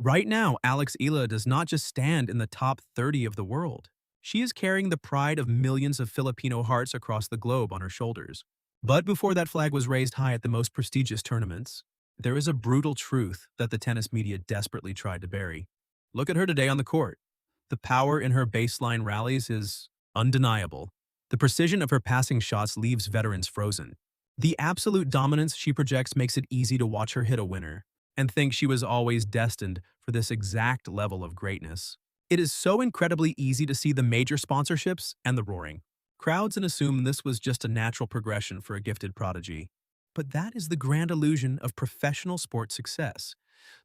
Right now, Eala does not just stand in the top 30 of the world. She is carrying the pride of millions of Filipino hearts across the globe on her shoulders. But before that flag was raised high at the most prestigious tournaments, there is a brutal truth that the tennis media desperately tried to bury. Look at her today on the court. The power in her baseline rallies is undeniable. The precision of her passing shots leaves veterans frozen. The absolute dominance she projects makes it easy to watch her hit a winner and think she was always destined for this exact level of greatness. It is so incredibly easy to see the major sponsorships and the roaring crowds and assume this was just a natural progression for a gifted prodigy. But that is the grand illusion of professional sports success.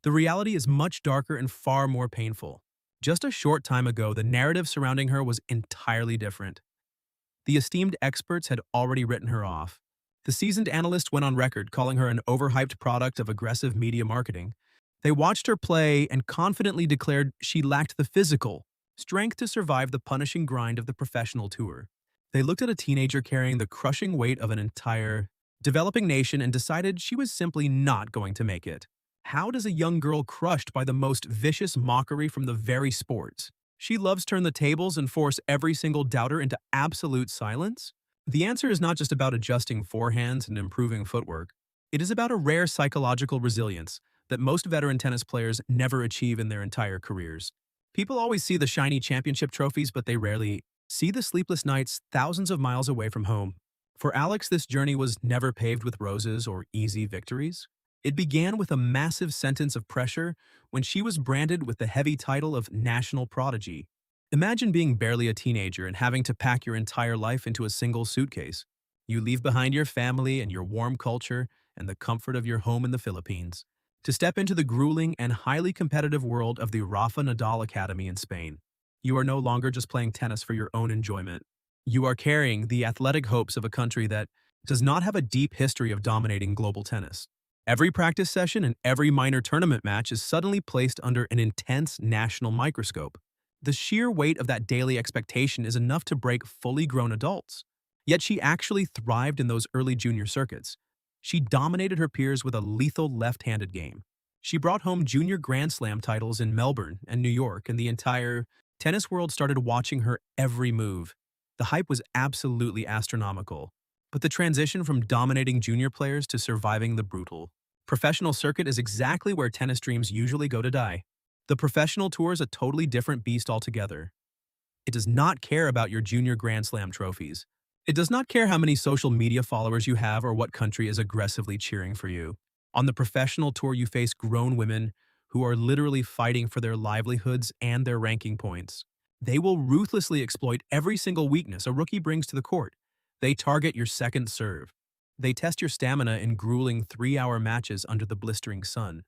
The reality is much darker and far more painful. Just a short time ago, the narrative surrounding her was entirely different. The esteemed experts had already written her off. The seasoned analysts went on record calling her an overhyped product of aggressive media marketing. They watched her play and confidently declared she lacked the physical strength to survive the punishing grind of the professional tour. They looked at a teenager carrying the crushing weight of an entire developing nation and decided she was simply not going to make it. How does a young girl crushed by the most vicious mockery from the very sport she loves turn the tables and force every single doubter into absolute silence? The answer is not just about adjusting forehands and improving footwork. It is about a rare psychological resilience that most veteran tennis players never achieve in their entire careers. People always see the shiny championship trophies, but they rarely see the sleepless nights thousands of miles away from home. For Alex, this journey was never paved with roses or easy victories. It began with a massive sentence of pressure when she was branded with the heavy title of national prodigy. Imagine being barely a teenager and having to pack your entire life into a single suitcase. You leave behind your family and your warm culture and the comfort of your home in the Philippines to step into the grueling and highly competitive world of the Rafa Nadal Academy in Spain. You are no longer just playing tennis for your own enjoyment. You are carrying the athletic hopes of a country that does not have a deep history of dominating global tennis. Every practice session and every minor tournament match is suddenly placed under an intense national microscope. The sheer weight of that daily expectation is enough to break fully grown adults. Yet she actually thrived in those early junior circuits. She dominated her peers with a lethal left-handed game. She brought home junior Grand Slam titles in Melbourne and New York, and the entire tennis world started watching her every move. The hype was absolutely astronomical. But the transition from dominating junior players to surviving the brutal professional circuit is exactly where tennis dreams usually go to die. The professional tour is a totally different beast altogether. It does not care about your junior Grand Slam trophies. It does not care how many social media followers you have or what country is aggressively cheering for you. On the professional tour, you face grown women who are literally fighting for their livelihoods and their ranking points. They will ruthlessly exploit every single weakness a rookie brings to the court. They target your second serve. They test your stamina in grueling 3-hour matches under the blistering sun.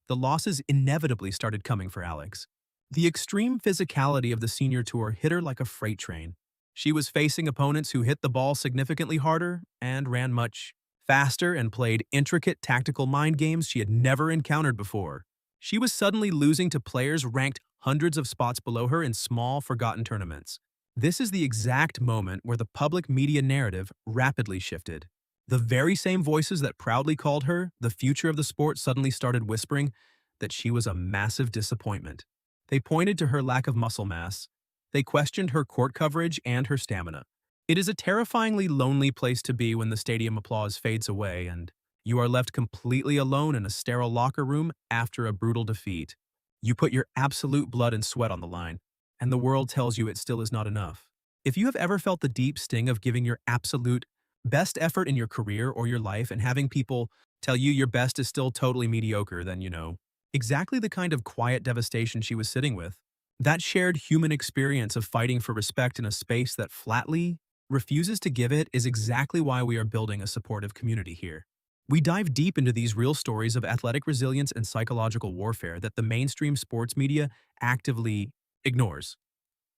The losses inevitably started coming for Alex. The extreme physicality of the senior tour hit her like a freight train. She was facing opponents who hit the ball significantly harder and ran much faster and played intricate tactical mind games she had never encountered before. She was suddenly losing to players ranked hundreds of spots below her in small, forgotten tournaments. This is the exact moment where the public media narrative rapidly shifted. The very same voices that proudly called her the future of the sport suddenly started whispering that she was a massive disappointment. They pointed to her lack of muscle mass. They questioned her court coverage and her stamina. It is a terrifyingly lonely place to be when the stadium applause fades away and you are left completely alone in a sterile locker room after a brutal defeat. You put your absolute blood and sweat on the line, and the world tells you it still is not enough. If you have ever felt the deep sting of giving your absolute best effort in your career or your life and having people tell you your best is still totally mediocre, then you know exactly the kind of quiet devastation she was sitting with. That shared human experience of fighting for respect in a space that flatly refuses to give it is exactly why we are building a supportive community here. We dive deep into these real stories of athletic resilience and psychological warfare that the mainstream sports media actively ignores.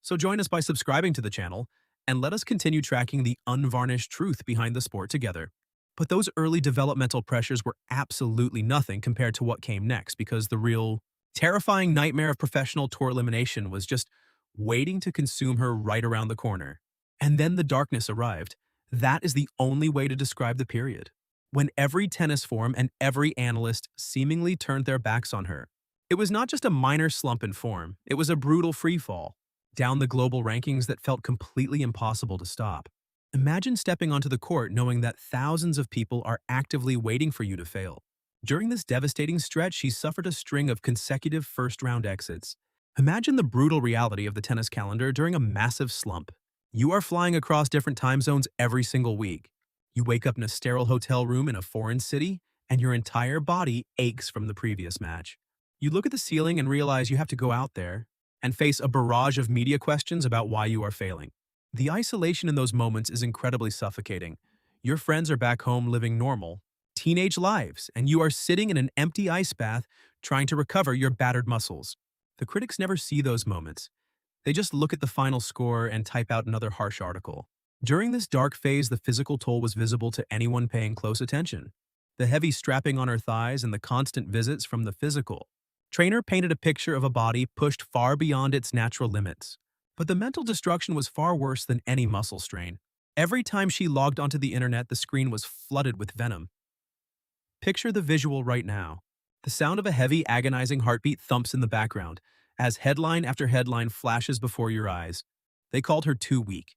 So join us by subscribing to the channel, and let us continue tracking the unvarnished truth behind the sport together. But those early developmental pressures were absolutely nothing compared to what came next, because the real, terrifying nightmare of professional tour elimination was just waiting to consume her right around the corner. And then the darkness arrived. That is the only way to describe the period. When every tennis forum and every analyst seemingly turned their backs on her. It was not just a minor slump in form, it was a brutal freefall down the global rankings that felt completely impossible to stop. Imagine stepping onto the court knowing that thousands of people are actively waiting for you to fail. During this devastating stretch, she suffered a string of consecutive first-round exits. Imagine the brutal reality of the tennis calendar during a massive slump. You are flying across different time zones every single week. You wake up in a sterile hotel room in a foreign city, and your entire body aches from the previous match. You look at the ceiling and realize you have to go out there and face a barrage of media questions about why you are failing. The isolation in those moments is incredibly suffocating. Your friends are back home living normal, teenage lives, and you are sitting in an empty ice bath trying to recover your battered muscles. The critics never see those moments. They just look at the final score and type out another harsh article. During this dark phase, the physical toll was visible to anyone paying close attention. The heavy strapping on her thighs and the constant visits from the physical trainer painted a picture of a body pushed far beyond its natural limits. But the mental destruction was far worse than any muscle strain. Every time she logged onto the internet, the screen was flooded with venom. Picture the visual right now. The sound of a heavy, agonizing heartbeat thumps in the background as headline after headline flashes before your eyes. They called her too weak.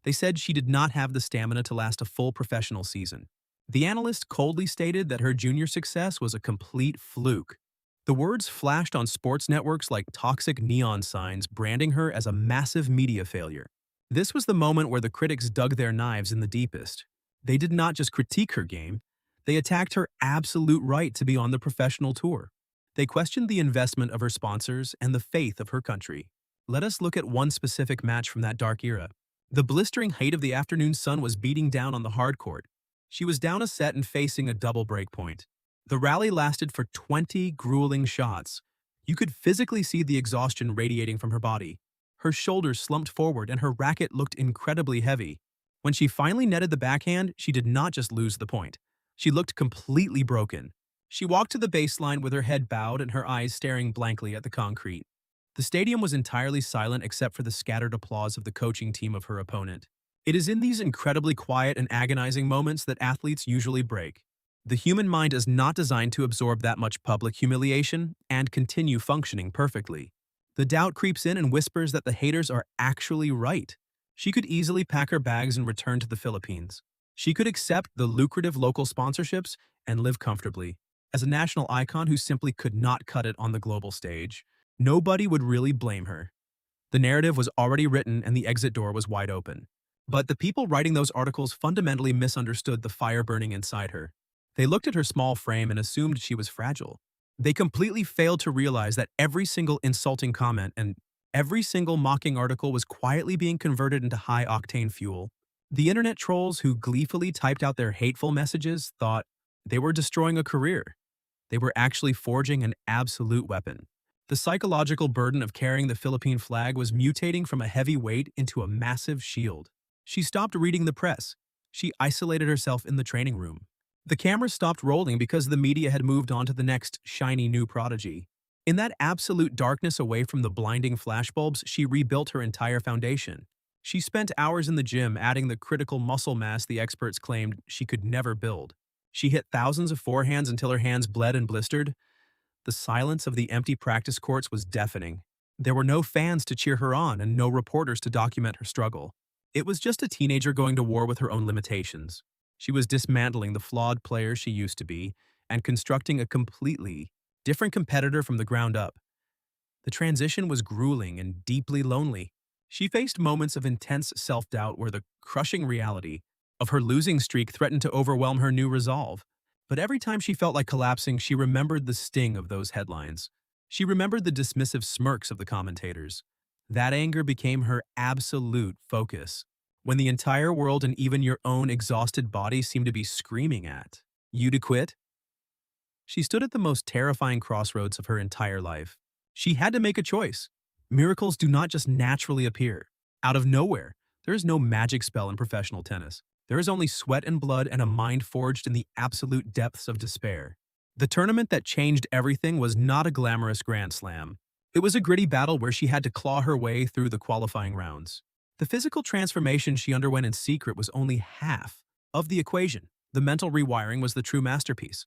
They said she did not have the stamina to last a full professional season. The analyst coldly stated that her junior success was a complete fluke. The words flashed on sports networks like toxic neon signs, branding her as a massive media failure. This was the moment where the critics dug their knives in the deepest. They did not just critique her game, they attacked her absolute right to be on the professional tour. They questioned the investment of her sponsors and the faith of her country. Let us look at one specific match from that dark era. The blistering heat of the afternoon sun was beating down on the hard court. She was down a set and facing a double break point. The rally lasted for 20 grueling shots. You could physically see the exhaustion radiating from her body. Her shoulders slumped forward and her racket looked incredibly heavy. When she finally netted the backhand, she did not just lose the point. She looked completely broken. She walked to the baseline with her head bowed and her eyes staring blankly at the concrete. The stadium was entirely silent except for the scattered applause of the coaching team of her opponent. It is in these incredibly quiet and agonizing moments that athletes usually break. The human mind is not designed to absorb that much public humiliation and continue functioning perfectly. The doubt creeps in and whispers that the haters are actually right. She could easily pack her bags and return to the Philippines. She could accept the lucrative local sponsorships and live comfortably. As a national icon who simply could not cut it on the global stage, nobody would really blame her. The narrative was already written and the exit door was wide open. But the people writing those articles fundamentally misunderstood the fire burning inside her. They looked at her small frame and assumed she was fragile. They completely failed to realize that every single insulting comment and every single mocking article was quietly being converted into high-octane fuel. The internet trolls who gleefully typed out their hateful messages thought they were destroying a career. They were actually forging an absolute weapon. The psychological burden of carrying the Philippine flag was mutating from a heavy weight into a massive shield. She stopped reading the press. She isolated herself in the training room. The camera stopped rolling because the media had moved on to the next shiny new prodigy. In that absolute darkness away from the blinding flashbulbs, she rebuilt her entire foundation. She spent hours in the gym adding the critical muscle mass the experts claimed she could never build. She hit thousands of forehands until her hands bled and blistered. The silence of the empty practice courts was deafening. There were no fans to cheer her on and no reporters to document her struggle. It was just a teenager going to war with her own limitations. She was dismantling the flawed player she used to be and constructing a completely different competitor from the ground up. The transition was grueling and deeply lonely. She faced moments of intense self-doubt where the crushing reality of her losing streak threatened to overwhelm her new resolve. But every time she felt like collapsing, she remembered the sting of those headlines. She remembered the dismissive smirks of the commentators. That anger became her absolute focus. When the entire world and even your own exhausted body seemed to be screaming at you to quit, she stood at the most terrifying crossroads of her entire life. She had to make a choice. Miracles do not just naturally appear. Out of nowhere, there is no magic spell in professional tennis. There is only sweat and blood and a mind forged in the absolute depths of despair. The tournament that changed everything was not a glamorous Grand Slam. It was a gritty battle where she had to claw her way through the qualifying rounds. The physical transformation she underwent in secret was only half of the equation. The mental rewiring was the true masterpiece.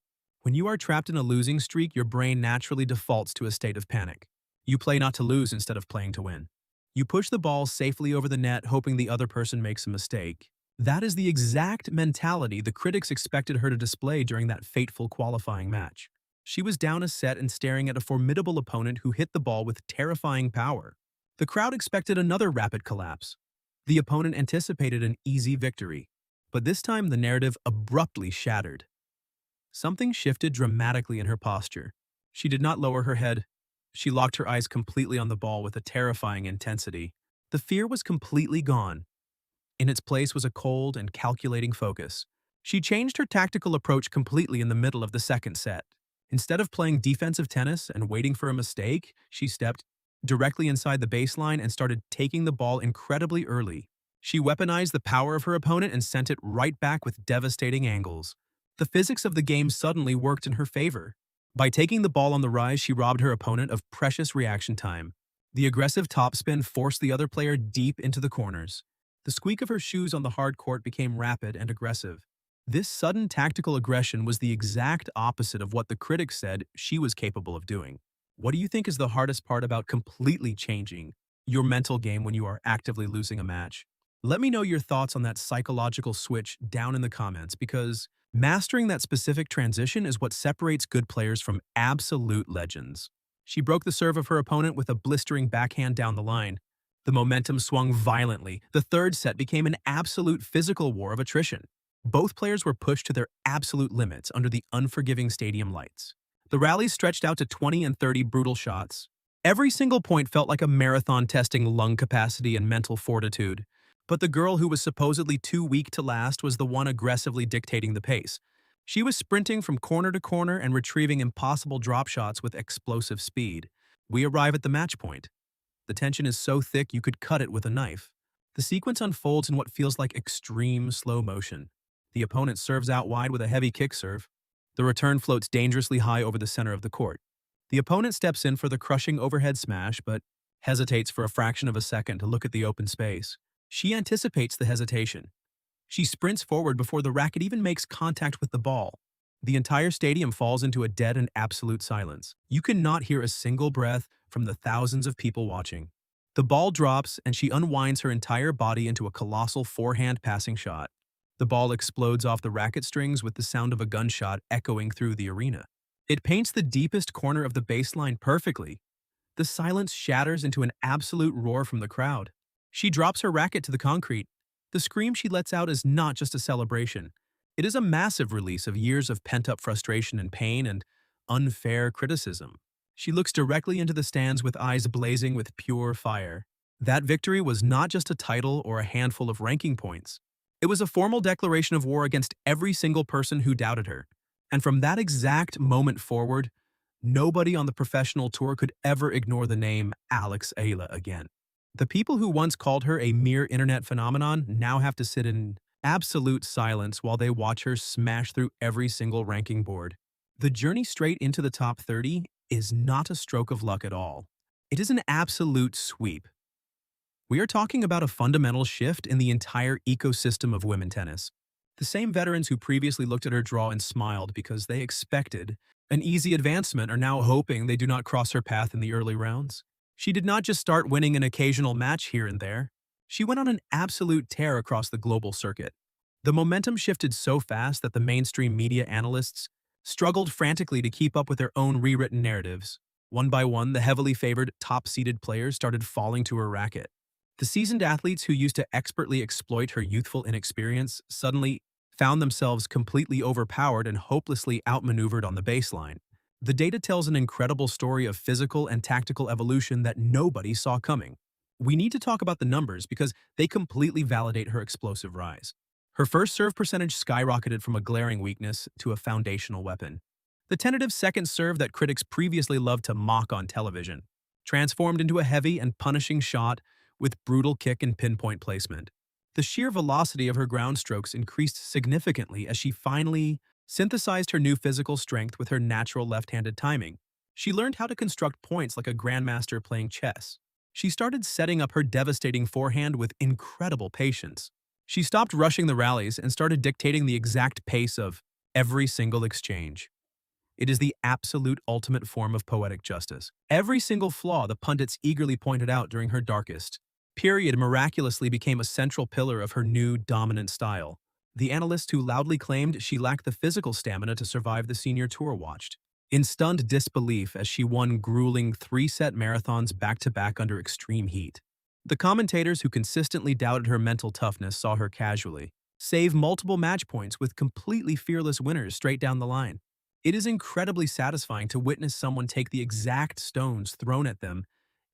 When you are trapped in a losing streak, your brain naturally defaults to a state of panic. You play not to lose instead of playing to win. You push the ball safely over the net, hoping the other person makes a mistake. That is the exact mentality the critics expected her to display during that fateful qualifying match. She was down a set and staring at a formidable opponent who hit the ball with terrifying power. The crowd expected another rapid collapse. The opponent anticipated an easy victory. But this time the narrative abruptly shattered. Something shifted dramatically in her posture. She did not lower her head. She locked her eyes completely on the ball with a terrifying intensity. The fear was completely gone. In its place was a cold and calculating focus. She changed her tactical approach completely in the middle of the second set. Instead of playing defensive tennis and waiting for a mistake, she stepped directly inside the baseline and started taking the ball incredibly early. She weaponized the power of her opponent and sent it right back with devastating angles. The physics of the game suddenly worked in her favor. By taking the ball on the rise, she robbed her opponent of precious reaction time. The aggressive topspin forced the other player deep into the corners. The squeak of her shoes on the hard court became rapid and aggressive. This sudden tactical aggression was the exact opposite of what the critics said she was capable of doing. What do you think is the hardest part about completely changing your mental game when you are actively losing a match? Let me know your thoughts on that psychological switch down in the comments, because mastering that specific transition is what separates good players from absolute legends. She broke the serve of her opponent with a blistering backhand down the line. The momentum swung violently. The third set became an absolute physical war of attrition. Both players were pushed to their absolute limits under the unforgiving stadium lights. The rallies stretched out to 20 and 30 brutal shots. Every single point felt like a marathon testing lung capacity and mental fortitude. But the girl who was supposedly too weak to last was the one aggressively dictating the pace. She was sprinting from corner to corner and retrieving impossible drop shots with explosive speed. We arrive at the match point. The tension is so thick you could cut it with a knife. The sequence unfolds in what feels like extreme slow motion. The opponent serves out wide with a heavy kick serve. The return floats dangerously high over the center of the court. The opponent steps in for the crushing overhead smash, but hesitates for a fraction of a second to look at the open space. She anticipates the hesitation. She sprints forward before the racket even makes contact with the ball. The entire stadium falls into a dead and absolute silence. You cannot hear a single breath from the thousands of people watching. The ball drops and she unwinds her entire body into a colossal forehand passing shot. The ball explodes off the racket strings with the sound of a gunshot echoing through the arena. It paints the deepest corner of the baseline perfectly. The silence shatters into an absolute roar from the crowd. She drops her racket to the concrete. The scream she lets out is not just a celebration. It is a massive release of years of pent-up frustration and pain and unfair criticism. She looks directly into the stands with eyes blazing with pure fire. That victory was not just a title or a handful of ranking points. It was a formal declaration of war against every single person who doubted her. And from that exact moment forward, nobody on the professional tour could ever ignore the name Eala again. The people who once called her a mere internet phenomenon now have to sit in absolute silence while they watch her smash through every single ranking board. The journey straight into the top 30 is not a stroke of luck at all. It is an absolute sweep. We are talking about a fundamental shift in the entire ecosystem of women tennis. The same veterans who previously looked at her draw and smiled because they expected an easy advancement are now hoping they do not cross her path in the early rounds. She did not just start winning an occasional match here and there. She went on an absolute tear across the global circuit. The momentum shifted so fast that the mainstream media analysts struggled frantically to keep up with their own rewritten narratives. One by one, the heavily favored top-seeded players started falling to her racket. The seasoned athletes who used to expertly exploit her youthful inexperience suddenly found themselves completely overpowered and hopelessly outmaneuvered on the baseline. The data tells an incredible story of physical and tactical evolution that nobody saw coming. We need to talk about the numbers because they completely validate her explosive rise. Her first serve percentage skyrocketed from a glaring weakness to a foundational weapon. The tentative second serve that critics previously loved to mock on television transformed into a heavy and punishing shot with brutal kick and pinpoint placement. The sheer velocity of her ground strokes increased significantly as she finally synthesized her new physical strength with her natural left-handed timing. She learned how to construct points like a grandmaster playing chess. She started setting up her devastating forehand with incredible patience. She stopped rushing the rallies and started dictating the exact pace of every single exchange. It is the absolute ultimate form of poetic justice. Every single flaw the pundits eagerly pointed out during her darkest period miraculously became a central pillar of her new dominant style. The analysts who loudly claimed she lacked the physical stamina to survive the senior tour watched in stunned disbelief as she won grueling three-set marathons back-to-back under extreme heat. The commentators who consistently doubted her mental toughness saw her casually save multiple match points with completely fearless winners straight down the line. It is incredibly satisfying to witness someone take the exact stones thrown at them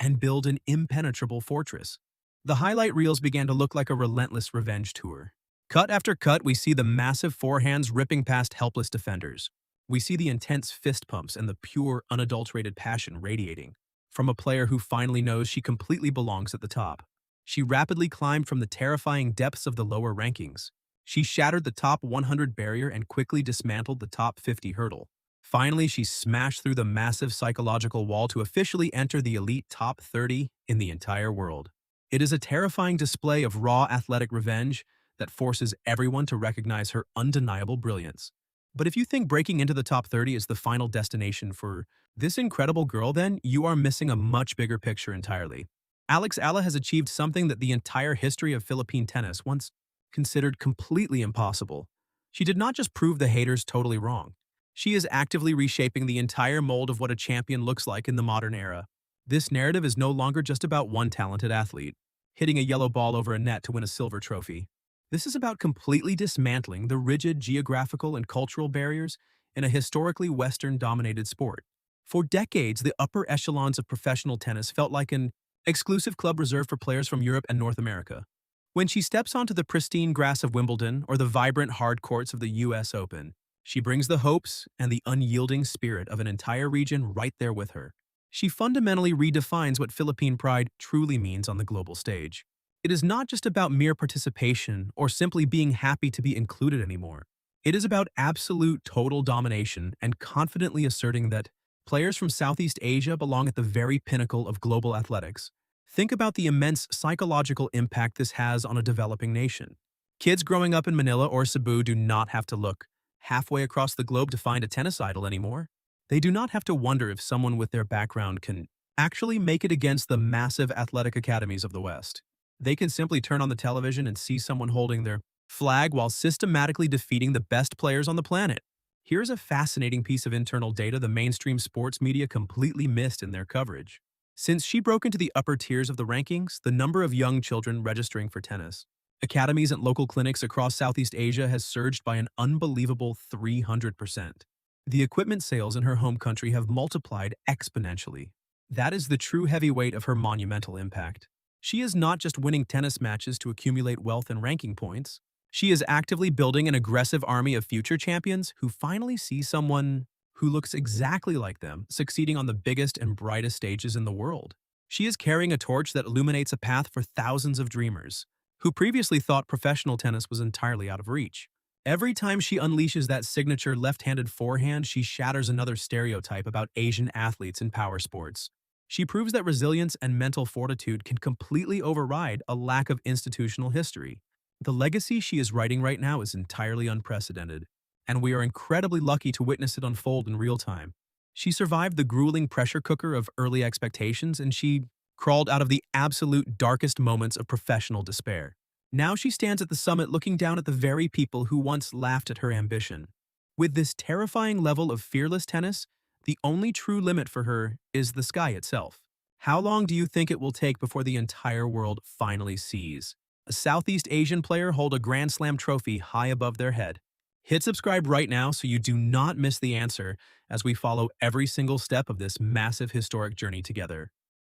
and build an impenetrable fortress. The highlight reels began to look like a relentless revenge tour. Cut after cut, we see the massive forehands ripping past helpless defenders. We see the intense fist pumps and the pure, unadulterated passion radiating from a player who finally knows she completely belongs at the top. She rapidly climbed from the terrifying depths of the lower rankings. She shattered the top 100 barrier and quickly dismantled the top 50 hurdle. Finally, she smashed through the massive psychological wall to officially enter the elite top 30 in the entire world. It is a terrifying display of raw athletic revenge that forces everyone to recognize her undeniable brilliance. But if you think breaking into the top 30 is the final destination for this incredible girl, then you are missing a much bigger picture entirely. Eala has achieved something that the entire history of Philippine tennis once considered completely impossible. She did not just prove the haters totally wrong. She is actively reshaping the entire mold of what a champion looks like in the modern era. This narrative is no longer just about one talented athlete hitting a yellow ball over a net to win a silver trophy. This is about completely dismantling the rigid geographical and cultural barriers in a historically Western-dominated sport. For decades, the upper echelons of professional tennis felt like an exclusive club reserved for players from Europe and North America. When she steps onto the pristine grass of Wimbledon or the vibrant hard courts of the US Open, she brings the hopes and the unyielding spirit of an entire region right there with her. She fundamentally redefines what Philippine pride truly means on the global stage. It is not just about mere participation or simply being happy to be included anymore. It is about absolute total domination and confidently asserting that players from Southeast Asia belong at the very pinnacle of global athletics. Think about the immense psychological impact this has on a developing nation. Kids growing up in Manila or Cebu do not have to look halfway across the globe to find a tennis idol anymore. They do not have to wonder if someone with their background can actually make it against the massive athletic academies of the West. They can simply turn on the television and see someone holding their flag while systematically defeating the best players on the planet. Here's a fascinating piece of internal data the mainstream sports media completely missed in their coverage. Since she broke into the upper tiers of the rankings, the number of young children registering for tennis academies and local clinics across Southeast Asia has surged by an unbelievable 300%. The equipment sales in her home country have multiplied exponentially. That is the true heavyweight of her monumental impact. She is not just winning tennis matches to accumulate wealth and ranking points. She is actively building an aggressive army of future champions who finally see someone who looks exactly like them succeeding on the biggest and brightest stages in the world. She is carrying a torch that illuminates a path for thousands of dreamers who previously thought professional tennis was entirely out of reach. Every time she unleashes that signature left-handed forehand, she shatters another stereotype about Asian athletes in power sports. She proves that resilience and mental fortitude can completely override a lack of institutional history. The legacy she is writing right now is entirely unprecedented, and we are incredibly lucky to witness it unfold in real time. She survived the grueling pressure cooker of early expectations, and she crawled out of the absolute darkest moments of professional despair. Now she stands at the summit looking down at the very people who once laughed at her ambition. With this terrifying level of fearless tennis, the only true limit for her is the sky itself. How long do you think it will take before the entire world finally sees a Southeast Asian player hold a Grand Slam trophy high above their head? Hit subscribe right now so you do not miss the answer as we follow every single step of this massive historic journey together.